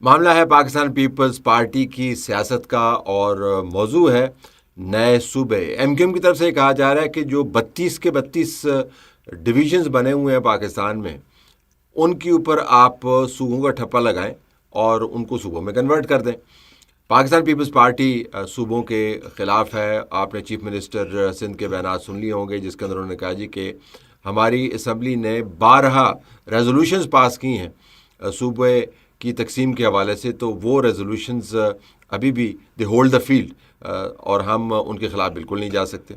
معاملہ ہے Pakistan Peoples party کی سیاست کا، اور موضوع ہے نئے صوبے۔ ایم کیو ایم کی طرف سے کہا جا رہا ہے کہ جو 32 کے 32 ڈویژنز بنے ہوئے ہیں پاکستان میں، ان کے اوپر آپ صوبوں کا ٹھپا لگائیں اور ان کو صوبوں میں کنورٹ کر دیں۔ پاکستان پیپلز پارٹی صوبوں کے خلاف ہے۔ آپ نے چیف منسٹر سندھ کے بیانات سن لیے ہوں گے، جس کے اندر انہوں نے کہا کہ ہماری اسمبلی نے 12 ریزولوشنز پاس کی ہیں صوبے کی تقسیم کے حوالے سے، تو وہ ریزولوشنز ابھی بھی دے ہولڈ دا فیلڈ، اور ہم ان کے خلاف بالکل نہیں جا سکتے۔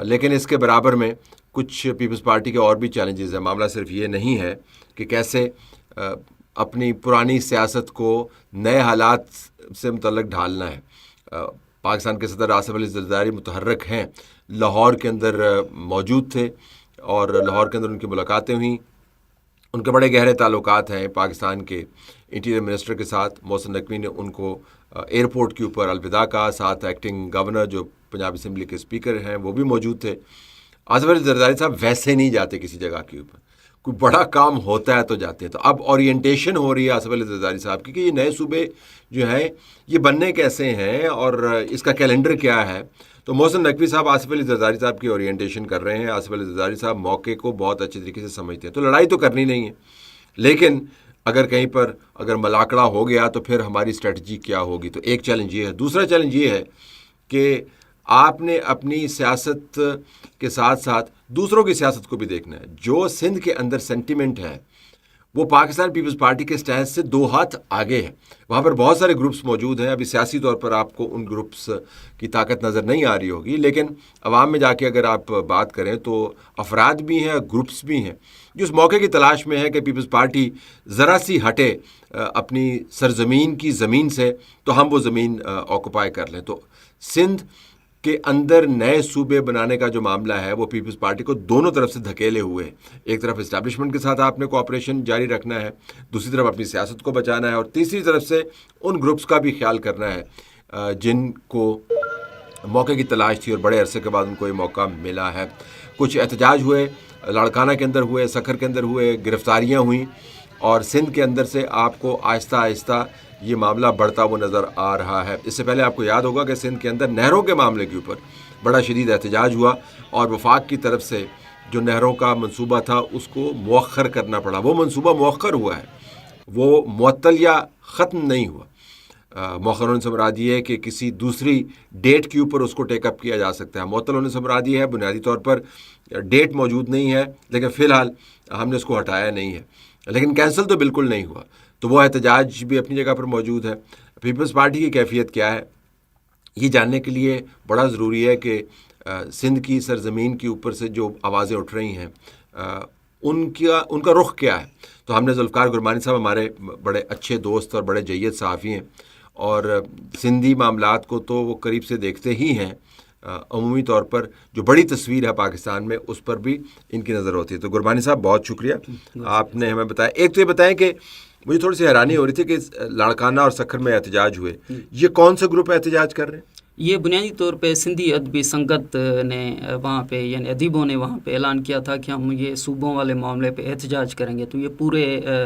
لیکن اس کے برابر میں کچھ پیپلز پارٹی کے اور بھی چیلنجز ہیں۔ معاملہ صرف یہ نہیں ہے کہ کیسے اپنی پرانی سیاست کو نئے حالات سے متعلق ڈھالنا ہے۔ پاکستان کے صدر آصف علی زرداری متحرک ہیں، لاہور کے اندر موجود تھے اور لاہور کے اندر ان کی ملاقاتیں ہوئیں۔ ان کے بڑے گہرے تعلقات ہیں پاکستان کے انٹیریئر منسٹر کے ساتھ۔ محسن نقوی نے ان کو ایئرپورٹ کے اوپر الوداع کہا، ساتھ ایکٹنگ گورنر جو پنجاب اسمبلی کے اسپیکر ہیں وہ بھی موجود تھے۔ آصف علی زرداری صاحب ویسے نہیں جاتے کسی جگہ کے اوپر، کوئی بڑا کام ہوتا ہے تو جاتے ہیں۔ تو اب اورینٹیشن ہو رہی ہے آصف علی زرداری صاحب کی کہ یہ نئے صوبے جو ہیں یہ بننے کیسے ہیں اور اس کا کیلنڈر کیا ہے۔ تو محسن نقوی صاحب آصف علی زرداری صاحب کی اورینٹیشن کر رہے ہیں۔ آصف علی زرداری صاحب موقع کو بہت اچھے طریقے سے سمجھتے ہیں۔ تو لڑائی تو کرنی نہیں ہے، لیکن اگر کہیں پر اگر ملاقڑا ہو گیا تو پھر ہماری اسٹریٹجی کیا ہوگی، تو ایک چیلنج یہ ہے۔ دوسرا چیلنج یہ ہے کہ آپ نے اپنی سیاست کے ساتھ ساتھ دوسروں کی سیاست کو بھی دیکھنا ہے۔ جو سندھ کے اندر سینٹیمنٹ ہے وہ پاکستان پیپلز پارٹی کے سٹینڈ سے 2 ہاتھ آگے ہے۔ وہاں پر بہت سارے گروپس موجود ہیں۔ ابھی سیاسی طور پر آپ کو ان گروپس کی طاقت نظر نہیں آ رہی ہوگی، لیکن عوام میں جا کے اگر آپ بات کریں تو افراد بھی ہیں، گروپس بھی ہیں جو اس موقع کی تلاش میں ہے کہ پیپلز پارٹی ذرا سی ہٹے اپنی سرزمین کی زمین سے تو ہم وہ زمین آکوپائی کر لیں۔ تو سندھ کے اندر نئے صوبے بنانے کا جو معاملہ ہے وہ پیپلز پارٹی کو دونوں طرف سے دھکیلے ہوئے ہیں۔ ایک طرف اسٹیبلشمنٹ کے ساتھ آپ نے کوآپریشن جاری رکھنا ہے، دوسری طرف اپنی سیاست کو بچانا ہے، اور تیسری طرف سے ان گروپس کا بھی خیال کرنا ہے جن کو موقع کی تلاش تھی اور بڑے عرصے کے بعد ان کو یہ موقع ملا ہے۔ کچھ احتجاج ہوئے، لاڑکانہ کے اندر ہوئے، سکھر کے اندر ہوئے، گرفتاریاں ہوئیں، اور سندھ کے اندر سے آپ کو آہستہ آہستہ یہ معاملہ بڑھتا وہ نظر آ رہا ہے۔ اس سے پہلے آپ کو یاد ہوگا کہ سندھ کے اندر نہروں کے معاملے کے اوپر بڑا شدید احتجاج ہوا، اور وفاق کی طرف سے جو نہروں کا منصوبہ تھا اس کو مؤخر کرنا پڑا۔ وہ منصوبہ مؤخر ہوا ہے، وہ معطل یا ختم نہیں ہوا۔ مؤخر ہونے سے مراد یہ ہے کہ کسی دوسری ڈیٹ کے اوپر اس کو ٹیک اپ کیا جا سکتا ہے۔ معطل ہونے سے مراد یہ ہے بنیادی طور پر ڈیٹ موجود نہیں ہے، لیکن فی الحال ہم نے اس کو ہٹایا نہیں ہے، لیکن کینسل تو بالکل نہیں ہوا۔ تو وہ احتجاج بھی اپنی جگہ پر موجود ہے۔ پیپلز پارٹی کی کیفیت کیا ہے یہ جاننے کے لیے بڑا ضروری ہے کہ سندھ کی سرزمین کے اوپر سے جو آوازیں اٹھ رہی ہیں ان کا رخ کیا ہے۔ تو ہم نے ذوالفقار گرمانی صاحب ہمارے بڑے اچھے دوست اور بڑے جید صحافی ہیں، اور سندھی معاملات کو تو وہ قریب سے دیکھتے ہی ہیں۔ عمومی طور پر جو بڑی تصویر ہے پاکستان میں اس پر بھی ان کی نظر ہوتی ہے۔ تو گرمانی صاحب بہت شکریہ، آپ نے ہمیں بتایا۔ ایک تو یہ بتائیں کہ مجھے تھوڑی سی حیرانی ہو رہی تھی کہ لاڑکانہ اور سکھر میں احتجاج ہوئے، یہ کون سے گروپ احتجاج کر رہے ہیں؟ یہ بنیادی طور پہ سندھی ادبی سنگت نے وہاں پہ یعنی ادیبوں نے وہاں پہ اعلان کیا تھا کہ ہم یہ صوبوں والے معاملے پہ احتجاج کریں گے۔ تو یہ پورے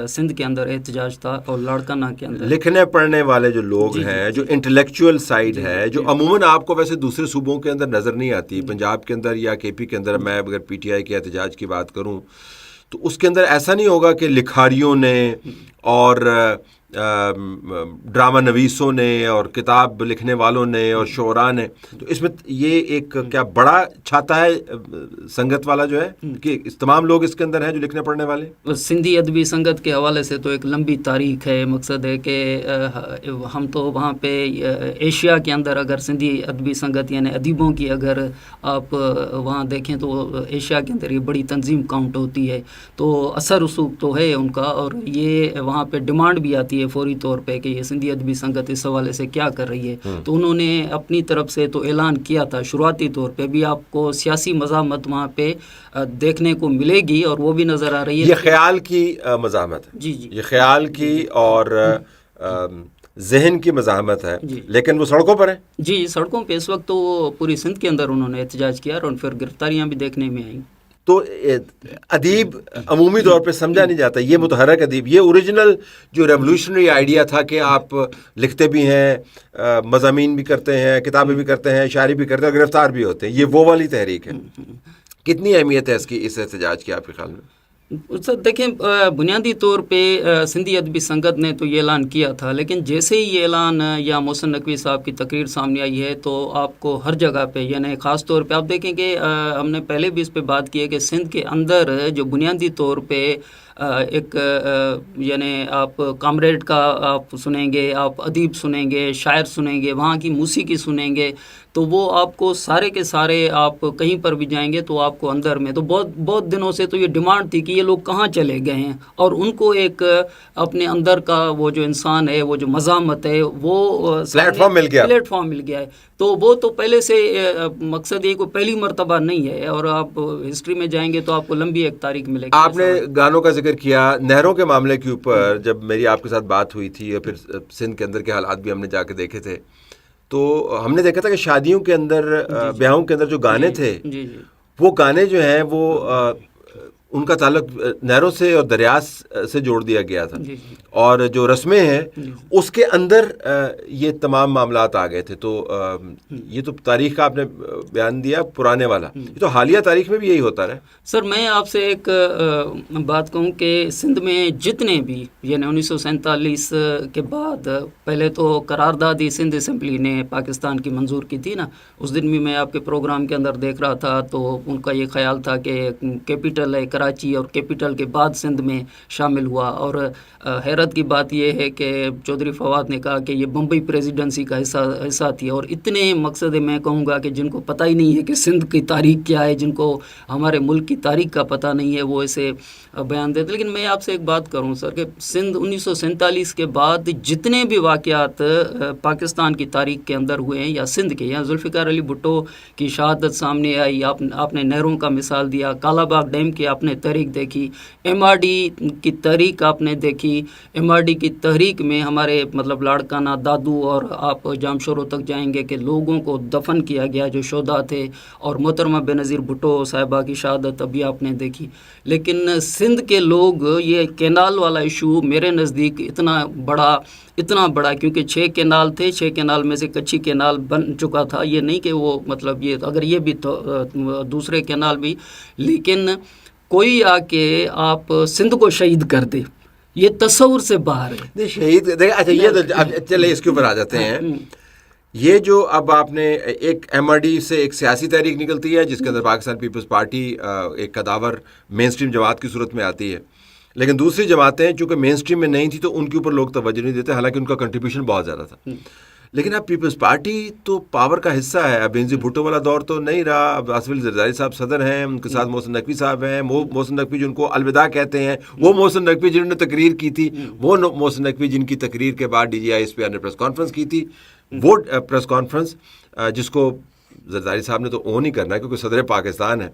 سندھ کے اندر احتجاج تھا، اور لاڑکانہ کے اندر لکھنے پڑھنے والے جو لوگ ہیں، جو انٹلیکچوئل سائیڈ ہے، جو عموماً آپ کو ویسے دوسرے صوبوں کے اندر نظر نہیں آتی، پنجاب کے اندر یا کے پی کے اندر، میں اگر پی ٹی آئی کے احتجاج کی بات کروں تو اس کے اندر ایسا نہیں ہوگا کہ لکھاریوں نے اور ڈرامہ نویسوں نے اور کتاب لکھنے والوں نے اور شعراء نے، تو اس میں یہ ایک کیا بڑا چھاتا ہے سنگت والا جو ہے کہ تمام لوگ اس کے اندر ہیں جو لکھنے پڑھنے والے۔ سندھی ادبی سنگت کے حوالے سے تو ایک لمبی تاریخ ہے۔ مقصد ہے کہ ہم تو وہاں پہ ایشیا کے اندر اگر سندھی ادبی سنگت یعنی ادیبوں کی اگر آپ وہاں دیکھیں تو ایشیا کے اندر یہ بڑی تنظیم کاؤنٹ ہوتی ہے، تو اثر رسوخ تو ہے ان کا، اور یہ وہاں پہ ڈیمانڈ بھی آتی ہے فوری طور پہ کہ یہ سندھی ادبی سنگت اس حوالے سے کیا کر رہی ہے۔ تو انہوں نے اپنی طرف سے تو اعلان کیا تھا شروعاتی طور پہ، بھی آپ کو سیاسی مزاحمت وہاں پہ دیکھنے کو ملے گی، اور وہ بھی نظر آ رہی ہے۔ یہ خیال کی مزاحمت ہے، جی یہ خیال کی اور ذہن کی مزاحمت ہے، لیکن وہ سڑکوں پر ہیں۔ جی سڑکوں پہ اس وقت تو پوری سندھ کے اندر انہوں نے احتجاج کیا، اور پھر گرفتاریاں بھی دیکھنے میں آئیں۔ تو ادیب عمومی طور پہ سمجھا نہیں جاتا، یہ متحرک ادیب، یہ اوریجنل جو ریولوشنری آئیڈیا تھا کہ آپ لکھتے بھی ہیں، مضامین بھی کرتے ہیں، کتابیں بھی کرتے ہیں، شاعری بھی کرتے ہیں، گرفتار بھی ہوتے ہیں، یہ وہ والی تحریک ہے. کتنی اہمیت ہے اس کی، اس احتجاج کی آپ کے خیال میں؟ سر دیکھیں، بنیادی طور پہ سندھی ادبی سنگت نے تو یہ اعلان کیا تھا، لیکن جیسے ہی یہ اعلان یا محسن نقوی صاحب کی تقریر سامنے آئی ہے تو آپ کو ہر جگہ پہ، یعنی خاص طور پہ آپ دیکھیں کہ ہم نے پہلے بھی اس پہ بات کی ہے کہ سندھ کے اندر جو بنیادی طور پہ ایک یعنی آپ کامریڈ کا آپ سنیں گے، آپ ادیب سنیں گے، شاعر سنیں گے، وہاں کی موسیقی سنیں گے، تو وہ آپ کو سارے کے سارے، آپ کہیں پر بھی جائیں گے تو آپ کو اندر میں تو بہت دنوں سے تو یہ ڈیمانڈ تھی کہ یہ لوگ کہاں چلے گئے ہیں، اور ان کو ایک اپنے اندر کا وہ جو انسان ہے، وہ جو مزاحمت ہے، وہ پلیٹ فارم مل گیا ہے. تو وہ تو پہلے سے مقصد یہ کوئی پہلی مرتبہ نہیں ہے، اور آپ ہسٹری میں جائیں گے تو آپ کو لمبی ایک تاریخ ملے گی. آپ نے گانوں کا ذکر کیا، نہروں کے معاملے کے اوپر جب میری آپ کے ساتھ بات ہوئی تھی، اور پھر سندھ کے اندر کے حالات بھی ہم نے جا کے دیکھے تھے، تو ہم نے دیکھا تھا کہ شادیوں کے اندر، بیاہوں کے اندر جو گانے تھے، وہ گانے جو ہیں وہ ان کا تعلق نہروں سے اور دریا سے جوڑ دیا گیا تھا، اور جو رسمیں ہیں اس کے اندر یہ تمام معاملات آ گئے تھے. تو یہ تو تاریخ کا آپ نے بیان دیا پرانے والا، یہ تو حالیہ تاریخ میں بھی یہی ہوتا رہا. سر میں آپ سے ایک بات کہوں کہ سندھ میں جتنے بھی، یعنی 1947 کے بعد، پہلے تو قرارداد سندھ اسمبلی نے پاکستان کی منظور کی تھی نا، اس دن بھی میں آپ کے پروگرام کے اندر دیکھ رہا تھا، تو ان کا یہ خیال تھا کہ کیپٹل ہے کراچی، اور کیپٹل کے بعد سندھ میں شامل ہوا. اور حیرت کی بات یہ ہے کہ چودھری فواد نے کہا کہ یہ بمبئی پریزیڈنسی کا حصہ تھی، اور اتنے مقصد میں کہوں گا کہ جن کو پتہ ہی نہیں ہے کہ سندھ کی تاریخ کیا ہے، جن کو ہمارے ملک کی تاریخ کا پتہ نہیں ہے، وہ اسے بیان دیتے. لیکن میں آپ سے ایک بات کروں سر کہ سندھ 1947 کے بعد جتنے بھی واقعات پاکستان کی تاریخ کے اندر ہوئے ہیں، یا سندھ کے، یا ذوالفقار علی بھٹو کی شہادت سامنے آئی، آپ نے نہروں کا مثال دیا، کالا باغ ڈیم کی آپ نے تحریک دیکھی، ایم آر ڈی کی تحریک آپ نے دیکھی. ایم آر ڈی کی تحریک میں ہمارے مطلب لاڑکانہ دادو، اور آپ جامشوروں تک جائیں گے کہ لوگوں کو دفن کیا گیا جو شہداء تھے، اور محترمہ بے نظیر بھٹو صاحبہ کی شہادت ابھی آپ نے دیکھی. لیکن سندھ کے لوگ، یہ کینال والا ایشو میرے نزدیک اتنا بڑا کیونکہ 6 کینال تھے، 6 کینال میں سے کچھی کینال بن چکا تھا، یہ نہیں کہ وہ مطلب یہ اگر یہ بھی تو دوسرے کینال بھی، لیکن کوئی آ کے آپ سندھ کو شہید کر دے، یہ تصور سے باہر ہے. شہید اچھا، یہ تو چلے اس کے اوپر آ جاتے ہیں. یہ جو اب آپ نے ایک ایم آر ڈی سے ایک سیاسی تحریک نکلتی ہے جس کے اندر پاکستان پیپلز پارٹی ایک قداور مین سٹریم جماعت کی صورت میں آتی ہے، لیکن دوسری جماعتیں چونکہ مین سٹریم میں نہیں تھی تو ان کے اوپر لوگ توجہ نہیں دیتے، حالانکہ ان کا کنٹریبیوشن بہت زیادہ تھا. لیکن اب پیپلز پارٹی تو پاور کا حصہ ہے. اب بینظیر بھٹو والا دور تو نہیں رہا، اب آصف علی زرداری صاحب صدر ہیں، ان کے ساتھ محسن نقوی صاحب ہیں. محسن نقوی جن کو الوداع کہتے ہیں، وہ محسن نقوی جنہوں نے تقریر کی تھی، وہ محسن نقوی جن کی تقریر کے بعد D G I S P R نے پریس کانفرنس کی تھی. وہ پریس کانفرنس جس کو زرداری صاحب نے تو اون ہی کرنا ہے کیونکہ صدر پاکستان ہے.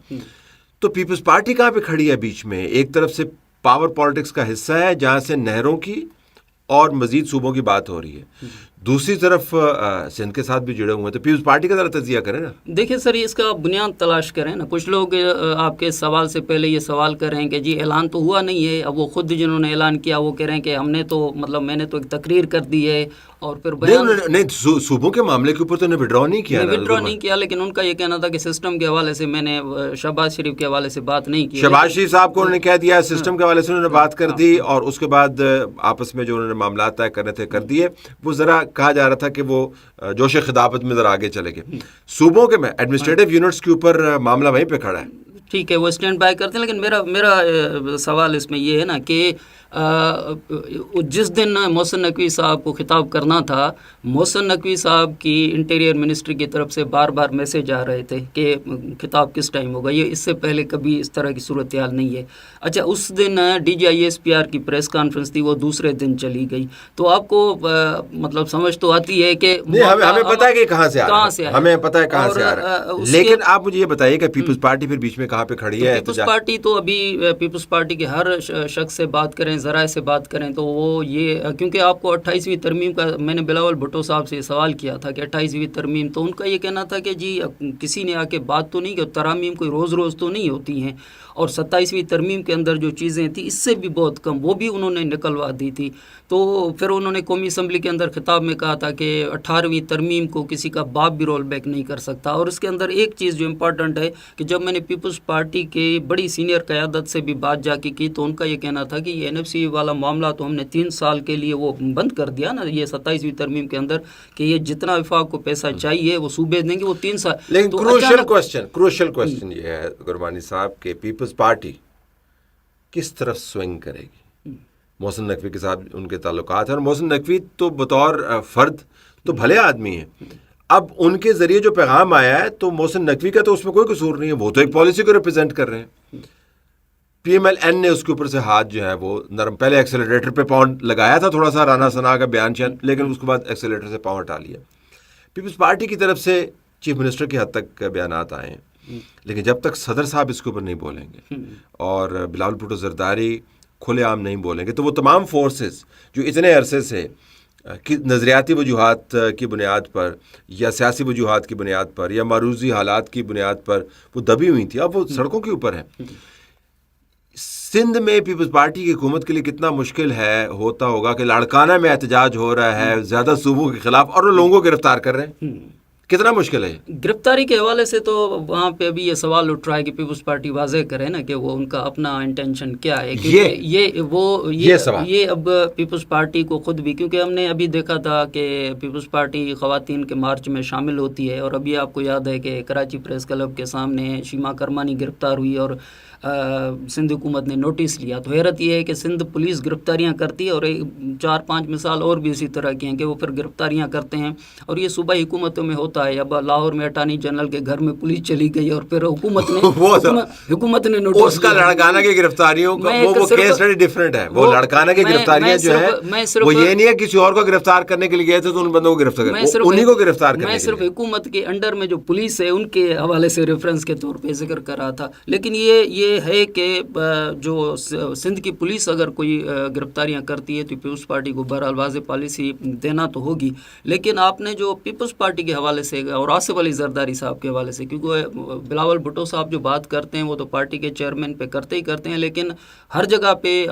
تو پیپلز پارٹی کہاں پہ کھڑی ہے بیچ میں؟ ایک طرف سے پاور پالیٹکس کا حصہ ہے جہاں سے نہروں کی اور مزید صوبوں کی بات ہو رہی ہے، دوسری طرف سندھ کے ساتھ بھی جڑے ہوئے ہیں. تو پیپلز پارٹی کا ذرا تجزیہ کریں نا. دیکھیں سر، اس کا بنیاد تلاش کریں نا. کچھ لوگ آپ کے سوال سے پہلے یہ سوال کر رہے ہیں کہ جی اعلان تو ہوا نہیں ہے. اب وہ خود جنہوں نے اعلان کیا وہ کہہ رہے ہیں کہ ہم نے تو مطلب میں نے تو ایک تقریر کر دی ہے، اور پھر نہیں صوبوں کے معاملے کے اوپر تو انہیں وڈرا نہیں کیا، لیکن ان کا یہ کہنا تھا کہ سسٹم کے حوالے سے میں نے شہباز شریف کے حوالے سے بات نہیں کی. شہباز شریف صاحب کو انہوں نے کہہ دیا، سسٹم کے حوالے سے انہوں نے بات کر دی، اور اس کے بعد آپس میں جو انہوں نے معاملات طے کرنے تھے کر دیے. وہ ذرا کہا جا رہا تھا کہ وہ جوش خطابت میں ذرا آگے چلے گئے. صوبوں کے میں ایڈمنسٹریٹو یونٹس کے اوپر معاملہ وہیں پہ کھڑا ہے. ٹھیک ہے، وہ اسٹینڈ بائی کرتے ہیں، لیکن میرا سوال اس میں یہ ہے نا کہ جس دن محسن نقوی صاحب کو خطاب کرنا تھا، محسن نقوی صاحب کی انٹیریئر منسٹری کی طرف سے بار بار میسج آ رہے تھے کہ خطاب کس ٹائم ہوگا. یہ اس سے پہلے کبھی اس طرح کی صورتحال نہیں ہے. اچھا، اس دن D G I S P R کی پریس کانفرنس تھی، وہ دوسرے دن چلی گئی. تو آپ کو مطلب سمجھ تو آتی ہے کہ ہمیں پتہ ہے کہ کہاں سے آ رہا ہے، ہمیں پتہ ہے کہاں سے آ رہا ہے. لیکن آپ مجھے یہ بتائیے کہ پیپلز پارٹی پھر بیچ میں کہاں جہاں پہ کھڑی ہے پیپلز پارٹی تو ابھی پیپلز پارٹی کے ہر شخص سے بات کریں، ذرائع سے بات کریں تو وہ یہ، کیونکہ آپ کو 28ویں ترمیم کا میں نے بلاول بھٹو صاحب سے سوال کیا تھا کہ 28ویں ترمیم، تو ان کا یہ کہنا تھا کہ جی کسی نے آ کے بات تو نہیں کہ ترامیم کوئی روز روز تو نہیں ہوتی ہیں، اور 27ویں ترمیم کے اندر جو چیزیں تھیں اس سے بھی بہت کم، وہ بھی انہوں نے نکلوا دی تھی۔ تو پھر انہوں نے قومی اسمبلی کے اندر خطاب میں کہا تھا کہ 18ویں ترمیم کو کسی کا باپ بھی رول بیک نہیں کر سکتا۔ اور اس کے اندر ایک چیز جو امپورٹنٹ ہے کہ جب میں نے پیپلز پارٹی کے بڑی سینئر قیادت سے بھی بات جا کے کی تو ان کا یہ کہنا تھا کہ یہ NFC والا معاملہ تو ہم نے 3 سال کے لیے وہ بند کر دیا نا، یہ 27ویں ترمیم کے اندر کہ یہ جتنا وفاق کو پیسہ چاہیے وہ صوبے دیں گے، وہ 3 سال۔ لیکن کروشل کوسچن یہ ہے گربانی صاحب کہ پیپلز پارٹی کس طرف سوئنگ کرے گی؟ محسن نقوی کے ساتھ ان کے تعلقات ہیں، اور محسن نقوی تو بطور فرد تو بھلے آدمی ہیں، اب ان کے ذریعے جو پیغام آیا ہے تو محسن نقوی کا تو اس میں کوئی قصور نہیں ہے، وہ تو ایک پالیسی کو ریپرزینٹ کر رہے ہیں۔ PMLN نے اس کے اوپر سے ہاتھ جو ہے وہ نرم، پہلے ایکسیلریٹر پہ پاؤں لگایا تھا تھوڑا سا، رانا ثنا کا بیان شان، لیکن اس کے بعد ایکسیلریٹر سے پاؤں ہٹا لیا۔ پیپلز پارٹی کی طرف سے چیف منسٹر کی حد تک بیانات آئے ہیں، لیکن جب تک صدر صاحب اس کے اوپر نہیں بولیں گے اور بلاول بھٹو زرداری کھلے عام نہیں بولیں گے تو وہ تمام فورسز جو اتنے عرصے سے نظریاتی وجوہات کی بنیاد پر یا سیاسی وجوہات کی بنیاد پر یا معروضی حالات کی بنیاد پر وہ دبی ہوئی تھی، اب وہ سڑکوں کے اوپر ہیں۔ سندھ میں پیپلز پارٹی کی حکومت کے لیے کتنا مشکل ہوتا ہوگا کہ لاڑکانہ میں احتجاج ہو رہا ہے زیادہ صوبوں کے خلاف اور وہ لوگوں کو گرفتار کر رہے ہیں، کتنا مشکل ہے؟ گرفتاری کے حوالے سے تو وہاں پہ ابھی یہ سوال اٹھ رہا ہے کہ پیپلز پارٹی واضح کرے نا کہ وہ ان کا اپنا انٹینشن کیا ہے، یہ اب پیپلز پارٹی کو خود بھی، کیونکہ ہم نے ابھی دیکھا تھا کہ پیپلز پارٹی خواتین کے مارچ میں شامل ہوتی ہے، اور ابھی آپ کو یاد ہے کہ کراچی پریس کلب کے سامنے شیما کرمانی گرفتار ہوئی اور سندھ حکومت نے نوٹس لیا۔ تو حیرت یہ ہے کہ سندھ پولیس گرفتاریاں کرتی ہے، اور 4-5 مثال اور بھی اسی طرح کی ہیں کہ وہ پھر گرفتاریاں کرتے ہیں، اور یہ صوبائی حکومتوں میں ہوتا ہے۔ اب لاہور میں اٹارنی جنرل کے گھر میں پولیس چلی گئی اور پھر حکومت نے نوٹس، اس کا لڑکانہ کی گرفتاریوں کا وہ کیس سٹڈی ڈفرینٹ ہے، وہ لڑکانہ کی گرفتاریاں جو ہے وہ یہ نہیں ہے کسی اور کو گرفتار کرنے کے لیے گئے تھے تو ان بندوں کو گرفتار کریں، انہی کو گرفتار کرنے۔ میں صرف حکومت کے انڈر میں جو پولیس ہے ان کے حوالے سے ریفرنس کے طور پہ ذکر کر رہا تھا۔ لیکن یہ ہے کہ جو سندھ کی پولیس اگر کوئی گرفتاریاں کرتی ہے تو پیپلز پارٹی کو بہرحال واضح پالیسی دینا تو ہوگی۔ لیکن آپ نے جو پیپلز پارٹی کے حوالے سے اور آصف علی زرداری صاحب کے حوالے سے، کیونکہ بلاول بھٹو صاحب جو بات کرتے ہیں وہ تو پارٹی کے چیئرمین پہ کرتے ہی کرتے ہیں، لیکن ہر جگہ پہ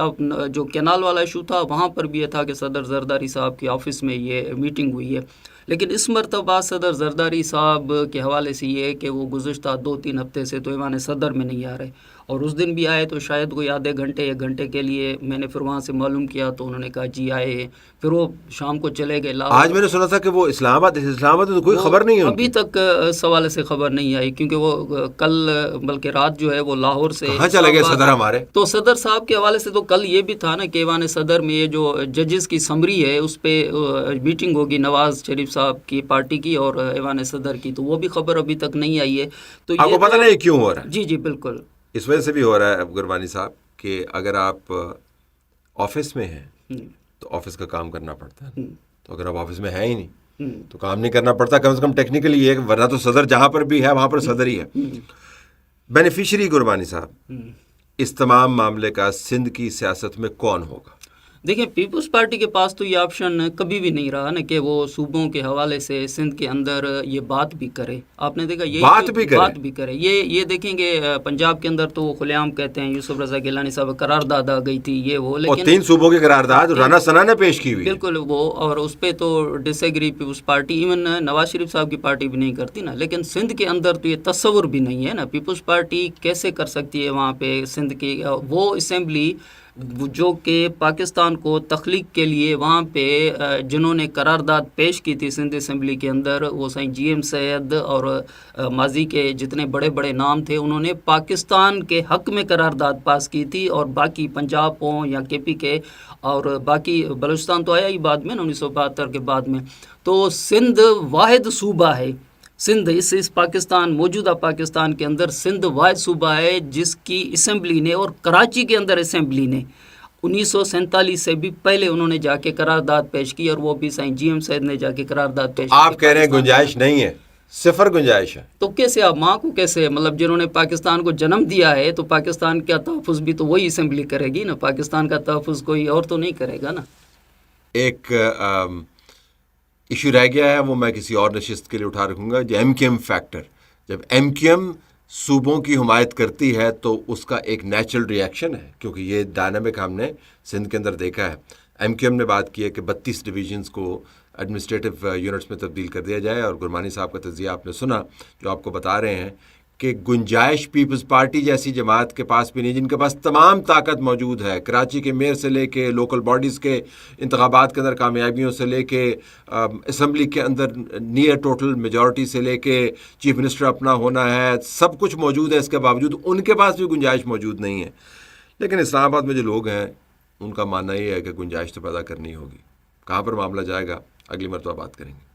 جو کینال والا ایشو تھا وہاں پر بھی یہ تھا کہ صدر زرداری صاحب کی آفس میں یہ میٹنگ ہوئی ہے۔ لیکن اس مرتبہ صدر زرداری صاحب کے حوالے سے یہ ہے کہ وہ گزشتہ 2-3 ہفتے سے تو ایوان صدر میں نہیں آ رہے، اور اس دن بھی آئے تو شاید کوئی آدھے گھنٹے 1 گھنٹے کے لیے، میں نے پھر وہاں سے معلوم کیا تو انہوں نے کہا جی آئے ہیں، پھر وہ شام کو چلے گئے لاہور۔ آج میں نے سنا تھا کہ وہ اسلام آباد تو کوئی خبر نہیں ہے، ابھی تک اس حوالے سے خبر نہیں آئی، کیونکہ وہ کل بلکہ رات جو ہے وہ لاہور سے کہاں چلے گئے صدر ہمارے؟ تو صدر صاحب کے حوالے سے تو کل یہ بھی تھا نا کہ ایوان صدر میں یہ جو ججز کی سمری ہے اس پہ میٹنگ ہوگی نواز شریف صاحب کی پارٹی کی اور ایوان صدر کی، تو وہ بھی خبر ابھی تک نہیں آئی ہے۔ تو آپ کو پتہ نہیں کیوں ہو رہا ہے؟ جی بالکل اس وجہ سے بھی ہو رہا ہے گربانی صاحب کہ اگر آپ آفس میں ہیں تو آفس کا کام کرنا پڑتا ہے، تو اگر آپ آفس میں ہیں ہی نہیں تو کام نہیں کرنا پڑتا، کم سے کم ٹیکنیکلی یہ، ورنہ تو صدر جہاں پر بھی ہے وہاں پر صدر ہی ہے۔ بینیفیشری گربانی صاحب اس تمام معاملے کا سندھ کی سیاست میں کون ہوگا؟ دیکھیں پیپلز پارٹی کے پاس تو یہ آپشن کبھی بھی نہیں رہا نا کہ وہ صوبوں کے حوالے سے سندھ کے اندر یہ بات بھی کرے۔ آپ نے دیکھا یہ بات بھی کرے، یہ دیکھیں گے پنجاب کے اندر تو کھلے عام کہتے ہیں یوسف رضا گیلانی صاحب قرارداد آ گئی تھی یہ وہ، لیکن 3 صوبوں کی قرارداد رانا ثنا نے پیش کی ہوئی، بالکل وہ، اور اس پہ تو ڈس agri Peoples party even Nawaz Sharif صاحب کی پارٹی بھی نہیں کرتی نا۔ لیکن سندھ کے اندر تو یہ تصور بھی نہیں ہے نا، پیپلز پارٹی کیسے کر سکتی ہے وہاں پہ سندھ کی وہ اسمبلی جو کہ پاکستان کو تخلیق کے لیے وہاں پہ جنہوں نے قرارداد پیش کی تھی سندھ اسمبلی کے اندر، وہ سائیں جی ایم سید اور ماضی کے جتنے بڑے بڑے نام تھے، انہوں نے پاکستان کے حق میں قرارداد پاس کی تھی، اور باقی پنجاب ہوں یا کے پی کے اور باقی بلوچستان تو آیا ہی بعد میں 1972 کے بعد میں۔ تو سندھ واحد صوبہ ہے، سندھ اس پاکستان موجودہ پاکستان کے اندر سندھ واحد صوبہ ہے جس کی اسمبلی نے، اور کراچی کے اندر اسمبلی نے 1947 سے بھی پہلے انہوں نے جا کے قرارداد پیش کی، اور وہ بھی سائیں جی ایم سید نے جا کے قرارداد پیش کی۔ آپ کہہ رہے ہیں گنجائش نہیں ہے صفر گنجائش ہے. تو کیسے آپ ماں کو کیسے مطلب جنہوں نے پاکستان کو جنم دیا ہے تو پاکستان کا تحفظ بھی تو وہی اسمبلی کرے گی نا, پاکستان کا تحفظ کوئی اور تو نہیں کرے گا نا. ایک ایشو رہ گیا ہے, وہ میں کسی اور نشست کے لیے اٹھا رکھوں گا, جو ایم کیو ایم فیکٹر. جب ایم کیو ایم صوبوں کی حمایت کرتی ہے تو اس کا ایک نیچرل ریئیکشن ہے, کیونکہ یہ ڈائنامک ہم نے سندھ کے اندر دیکھا ہے. ایم کیو ایم نے بات کی ہے کہ 32 ڈویژنز کو ایڈمنسٹریٹو یونٹس میں تبدیل کر دیا جائے, اور گرمانی صاحب کا تجزیہ آپ نے سنا جو آپ کو بتا رہے ہیں کہ گنجائش پیپلز پارٹی جیسی جماعت کے پاس بھی نہیں, جن کے پاس تمام طاقت موجود ہے, کراچی کے میئر سے لے کے لوکل باڈیز کے انتخابات کے اندر کامیابیوں سے لے کے اسمبلی کے اندر نیئر ٹوٹل میجورٹی سے لے کے چیف منسٹر اپنا ہونا ہے, سب کچھ موجود ہے. اس کے باوجود ان کے پاس بھی گنجائش موجود نہیں ہے. لیکن اسلام آباد میں جو لوگ ہیں ان کا ماننا یہ ہے کہ گنجائش تو پیدا کرنی ہوگی. کہاں پر معاملہ جائے گا اگلی مرتبہ بات کریں گے.